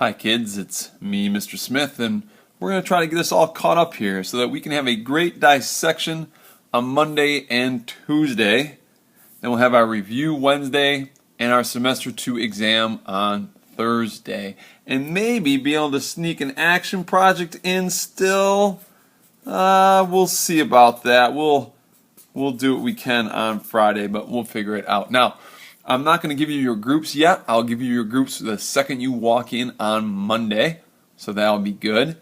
Hi kids, it's me, Mr. Smith, and we're going to try to get us all caught up here so that we can have a great dissection on Monday and Tuesday. Then we'll have our review Wednesday and our semester 2 exam on Thursday. And maybe be able to sneak an action project in still. We'll see about that. We'll do what we can on Friday, but we'll figure it out. Now, I'm not going to give you your groups yet. I'll give you your groups the second you walk in on Monday, so that'll be good.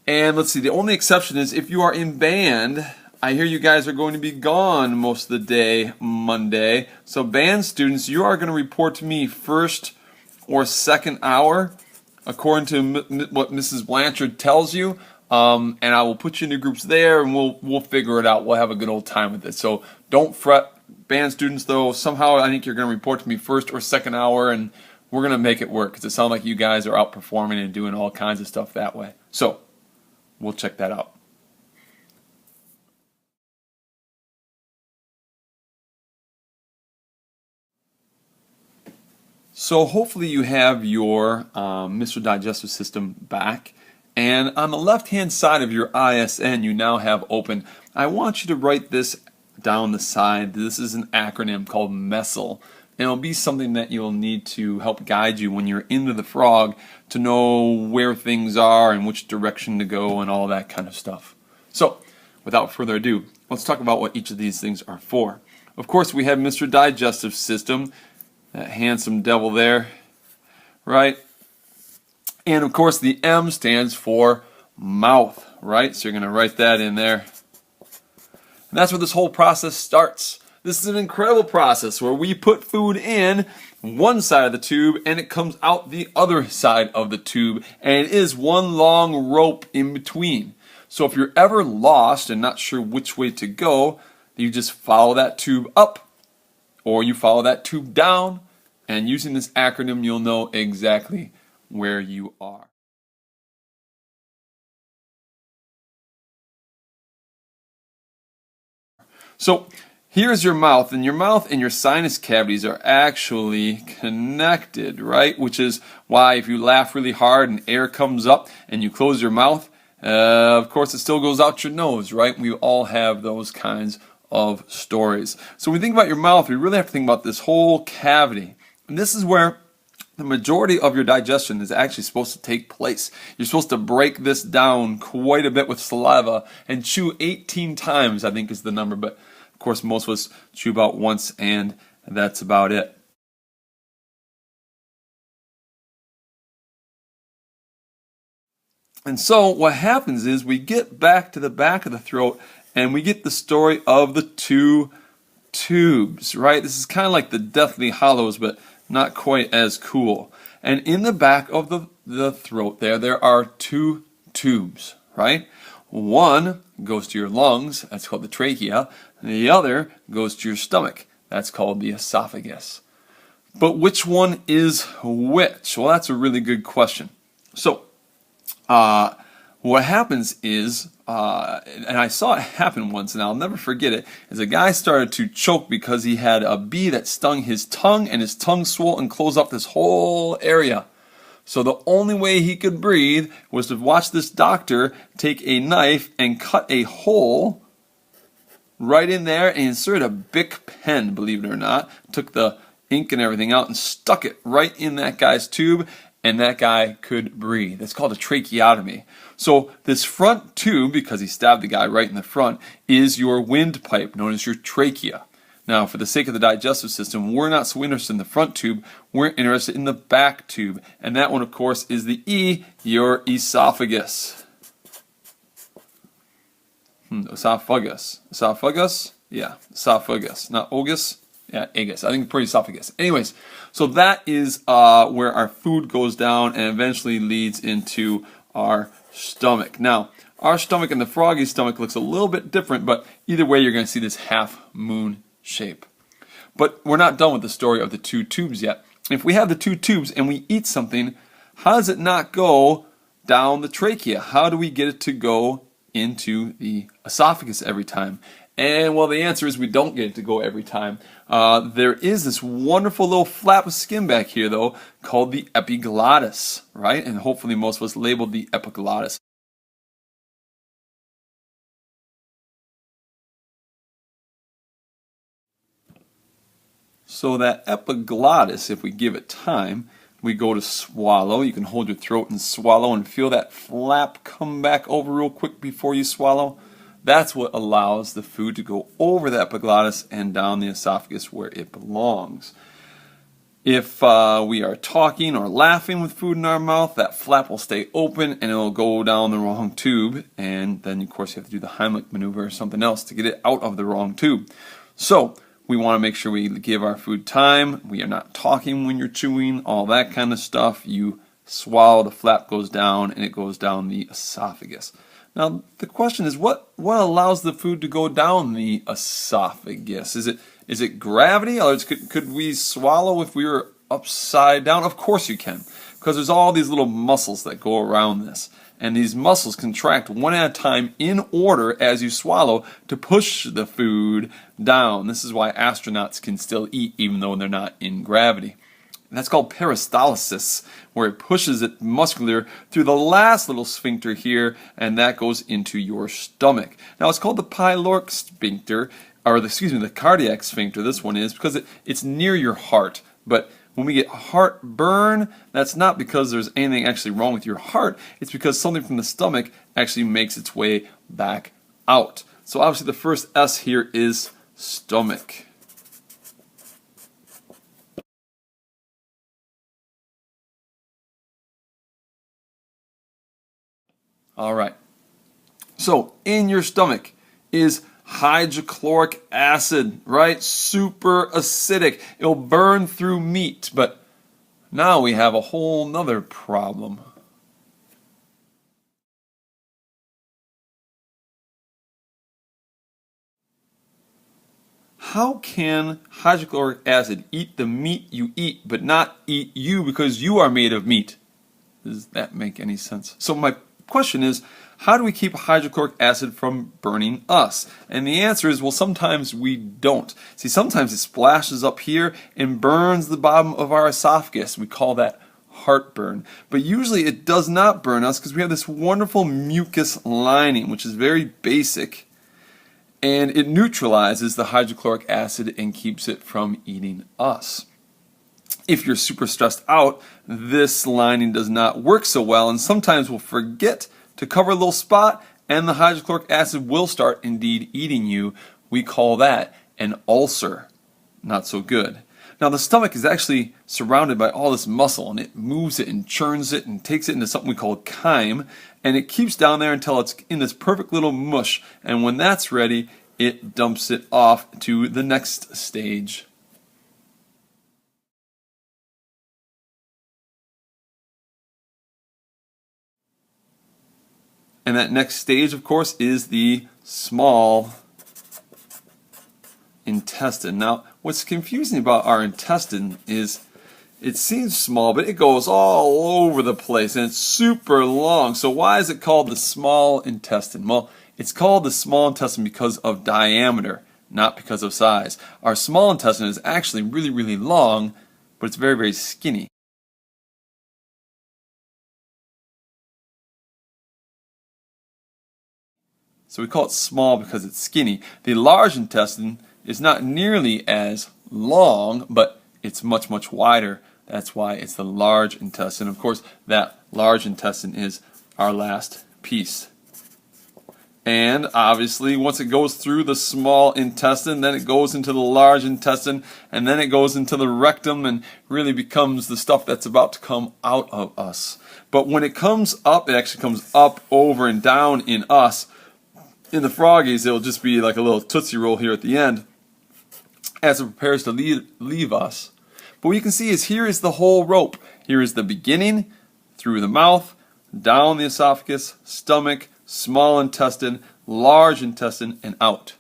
And let's see, the only exception is if you are in band. I hear you guys are going to be gone most of the day Monday. So band students, you are going to report to me first or second hour, according to what Mrs. Blanchard tells you. And I will put you into groups there, and we'll figure it out. We'll have a good old time with it. So don't fret, band students. Though somehow I think you're going to report to me first or second hour, and we're going to make it work because it sounds like you guys are outperforming and doing all kinds of stuff that way. So we'll check that out. So hopefully you have your Mr. Digestive System back. And on the left-hand side of your ISN you now have open. I want you to write this down the side. This is an acronym called MESSL. And it'll be something that you'll need to help guide you when you're into the frog to know where things are and which direction to go and all that kind of stuff. So, without further ado, let's talk about what each of these things are for. Of course, we have Mr. Digestive System, that handsome devil there, right? And of course the M stands for mouth, right? So you're going to write that in there. And that's where this whole process starts. This is an incredible process where we put food in one side of the tube and it comes out the other side of the tube, and it is one long rope in between. So if you're ever lost and not sure which way to go, you just follow that tube up or you follow that tube down, and using this acronym you'll know exactly where you are. So here's your mouth, and your sinus cavities are actually connected, right? Which is why if you laugh really hard and air comes up and you close your mouth, of course it still goes out your nose, right? We all have those kinds of stories. So when we think about your mouth, we really have to think about this whole cavity. And this is where the majority of your digestion is actually supposed to take place. You're supposed to break this down quite a bit with saliva and chew 18 times, I think is the number. But of course, most of us chew about once, and that's about it. And so what happens is we get back to the back of the throat and we get the story of the two tubes, right? This is kind of like the Deathly Hallows, but not quite as cool. And in the back of the throat there are two tubes, right? One goes to your lungs, that's called the trachea, and the other goes to your stomach, that's called the esophagus. But which one is which? Well, that's a really good question. So, what happens is, and I saw it happen once, and I'll never forget it, is a guy started to choke because he had a bee that stung his tongue, and his tongue swelled and closed up this whole area. So the only way he could breathe was to watch this doctor take a knife and cut a hole right in there and insert a Bic pen, believe it or not, took the ink and everything out and stuck it right in that guy's tube, and that guy could breathe. It's called a tracheotomy. So this front tube, because he stabbed the guy right in the front, is your windpipe, known as your trachea. Now, for the sake of the digestive system, we're not so interested in the front tube, we're interested in the back tube. And that one, of course, is the E, your esophagus. Esophagus. Esophagus? Yeah, esophagus. Not ogus? Yeah, agus. I think pretty esophagus. Anyways, so that is where our food goes down and eventually leads into our stomach. Now, our stomach and the froggy's stomach looks a little bit different, but either way you're going to see this half moon shape. But we're not done with the story of the two tubes yet. If we have the two tubes and we eat something, how does it not go down the trachea? How do we get it to go into the esophagus every time? And well, the answer is we don't get it to go every time. There is this wonderful little flap of skin back here, though, called the epiglottis, right? And hopefully most of us labeled the epiglottis. So that epiglottis, if we give it time, we go to swallow. You can hold your throat and swallow and feel that flap come back over real quick before you swallow. That's what allows the food to go over the epiglottis and down the esophagus where it belongs. If we are talking or laughing with food in our mouth, that flap will stay open and it'll go down the wrong tube. And then, of course, you have to do the Heimlich maneuver or something else to get it out of the wrong tube. So we want to make sure we give our food time. We are not talking when you're chewing, all that kind of stuff. You swallow, the flap goes down, and it goes down the esophagus. Now, the question is, what allows the food to go down the esophagus? Is it gravity? In other words, could we swallow if we were upside down? Of course you can, because there's all these little muscles that go around this. And these muscles contract one at a time in order as you swallow to push the food down. This is why astronauts can still eat even though they're not in gravity. And that's called peristalsis, where it pushes it muscular through the last little sphincter here, and that goes into your stomach. Now it's called the pyloric sphincter, or the cardiac sphincter, this one is, because it's near your heart. But when we get heartburn, that's not because there's anything actually wrong with your heart. It's because something from the stomach actually makes its way back out. So obviously the first S here is stomach. All right. So in your stomach is hydrochloric acid, right? Super acidic. It'll burn through meat, but now we have a whole nother problem. How can hydrochloric acid eat the meat you eat, but not eat you because you are made of meat? Does that make any sense? So my question is, how do we keep hydrochloric acid from burning us? And the answer is, well, sometimes we don't. See, sometimes it splashes up here and burns the bottom of our esophagus. We call that heartburn. But usually it does not burn us because we have this wonderful mucus lining, which is very basic, and it neutralizes the hydrochloric acid and keeps it from eating us. If you're super stressed out, this lining does not work so well, and sometimes we'll forget to cover a little spot, and the hydrochloric acid will start indeed eating you. We call that an ulcer. Not so good. Now the stomach is actually surrounded by all this muscle, and it moves it and churns it and takes it into something we call chyme, and it keeps down there until it's in this perfect little mush, and when that's ready, it dumps it off to the next stage. And that next stage, of course, is the small intestine. Now, what's confusing about our intestine is it seems small, but it goes all over the place, and it's super long. So why is it called the small intestine? Well, it's called the small intestine because of diameter, not because of size. Our small intestine is actually really, really long, but it's very, very skinny. So we call it small because it's skinny. The large intestine is not nearly as long, but it's much, much wider. That's why it's the large intestine. Of course, that large intestine is our last piece. And obviously, once it goes through the small intestine, then it goes into the large intestine, and then it goes into the rectum and really becomes the stuff that's about to come out of us. But when it comes up, it actually comes up, over, and down in us. In the froggies, it'll just be like a little Tootsie Roll here at the end as it prepares to leave us. But what you can see is here is the whole rope. Here is the beginning, through the mouth, down the esophagus, stomach, small intestine, large intestine, and out.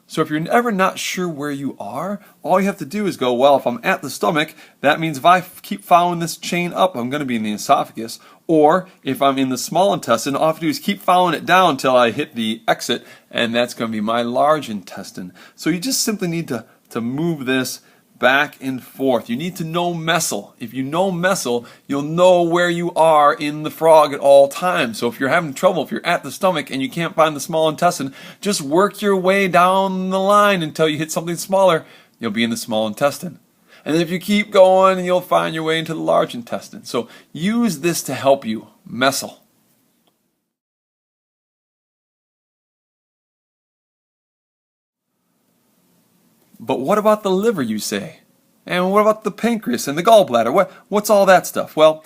So if you're ever not sure where you are, all you have to do is go, well, if I'm at the stomach, that means if I keep following this chain up, I'm going to be in the esophagus. Or if I'm in the small intestine, all I have to do is keep following it down until I hit the exit, and that's going to be my large intestine. So you just simply need to move this back and forth. You need to know messel. If you know messel, you'll know where you are in the frog at all times. So if you're having trouble, if you're at the stomach and you can't find the small intestine, just work your way down the line until you hit something smaller. You'll be in the small intestine. And then if you keep going, you'll find your way into the large intestine. So use this to help you messel. But what about the liver, you say? And what about the pancreas and the gallbladder? What's all that stuff? Well,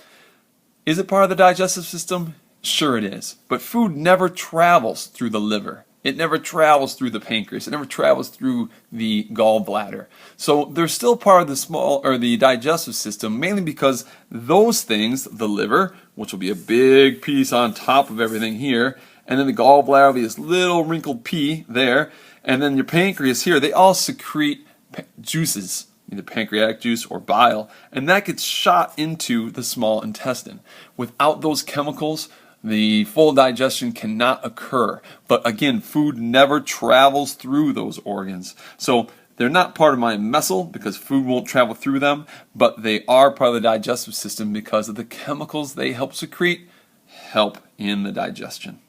is it part of the digestive system? Sure it is. But food never travels through the liver. It never travels through the pancreas. It never travels through the gallbladder. So they're still part of the digestive system, mainly because those things, the liver, which will be a big piece on top of everything here, and then the gallbladder will be this little wrinkled pea there, and then your pancreas here, they all secrete juices, either pancreatic juice or bile, and that gets shot into the small intestine. Without those chemicals, the full digestion cannot occur. But again, food never travels through those organs. So they're not part of my messel because food won't travel through them, but they are part of the digestive system because of the chemicals they help secrete, help in the digestion.